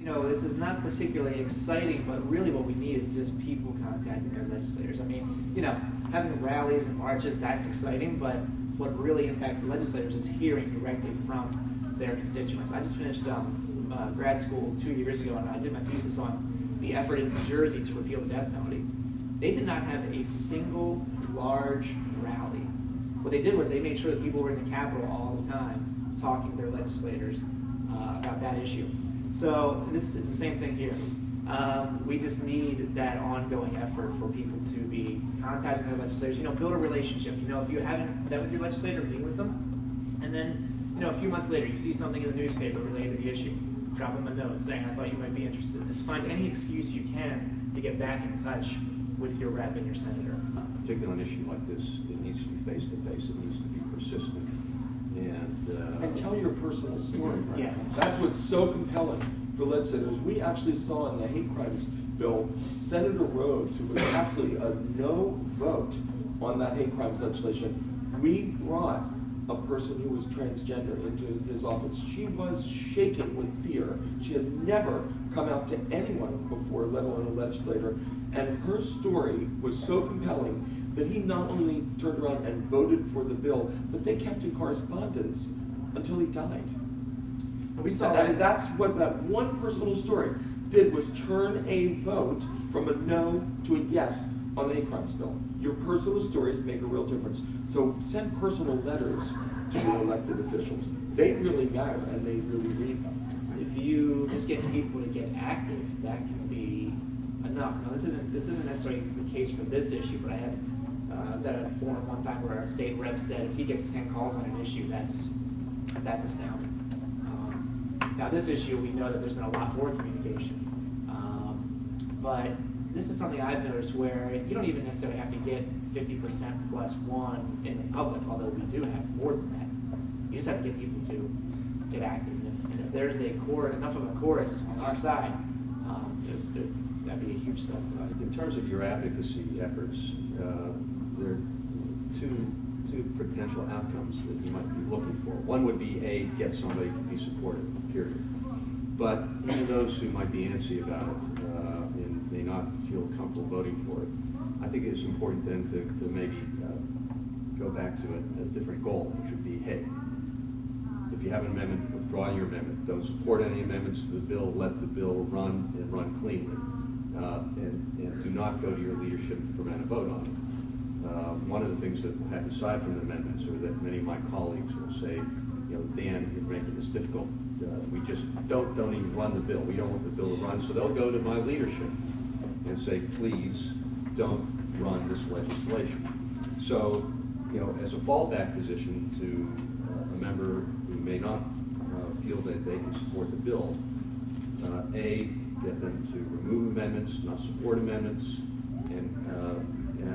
You know, this is not particularly exciting, but really what we need is just people contacting their legislators. I mean, you know, having rallies and marches, that's exciting, but what really impacts the legislators is hearing directly from their constituents. I just finished grad school 2 years ago, and I did my thesis on the effort in New Jersey to repeal the death penalty. They did not have a single large rally. What they did was they made sure that people were in the Capitol all the time talking to their legislators about that issue. So it's the same thing here. We just need that ongoing effort for people to be contacting their legislators. You know, build a relationship. You know, if you haven't met with your legislator, meet with them. And then, you know, a few months later, you see something in the newspaper related to the issue. Drop them a note saying, I thought you might be interested in this. Find any excuse you can to get back in touch with your rep and your senator. Particularly on an issue like this, it needs to be face-to-face. It needs to be persistent. And tell your personal story. Right? Yeah, that's what's so compelling for legislators. We actually saw in the hate crimes bill, Senator Rhodes, who was absolutely a no vote on that hate crimes legislation, we brought a person who was transgender into his office. She was shaking with fear. She had never come out to anyone before, let alone a legislator. And her story was so compelling that he not only turned around and voted for the bill, but they kept in correspondence until he died. And we saw that. That's what that one personal story did, was turn a vote from a no to a yes on the hate crimes bill. Your personal stories make a real difference. So send personal letters to your elected officials. They really matter, and they really read them. If you just get people to get active, that can be enough. Now, this isn't necessarily the case for this issue, but I was at a forum one time where our state rep said if he gets 10 calls on an issue, that's astounding. Now, this issue, we know that there's been a lot more communication, but this is something I've noticed where you don't even necessarily have to get 50% plus one in the public, although we do have more than that. You just have to get people to get active. And if there's enough of a chorus on our side, that'd be a huge step for us. In terms of your advocacy efforts, there are two potential outcomes that you might be looking for. One would be, A, get somebody to be supportive, period. But even those who might be antsy about it and may not feel comfortable voting for it, I think it's important then to maybe go back to a different goal, which would be, hey, if you have an amendment, withdraw your amendment. Don't support any amendments to the bill. Let the bill run and run cleanly. And do not go to your leadership to prevent a vote on it. One of the things that we'll have aside from the amendments are that many of my colleagues will say, you know, Dan, you're making this difficult. We just don't even run the bill. We don't want the bill to run. So they'll go to my leadership and say, please don't run this legislation. So, you know, as a fallback position to a member who may not feel that they can support the bill, A, get them to remove amendments, not support amendments, and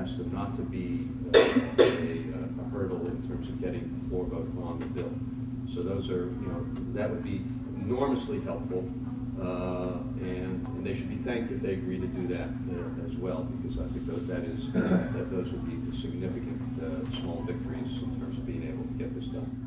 ask them not to be a hurdle in terms of getting the floor vote on the bill. So those are, you know, that would be enormously helpful, and they should be thanked if they agree to do that as well, because I think those would be the significant small victories in terms of being able to get this done.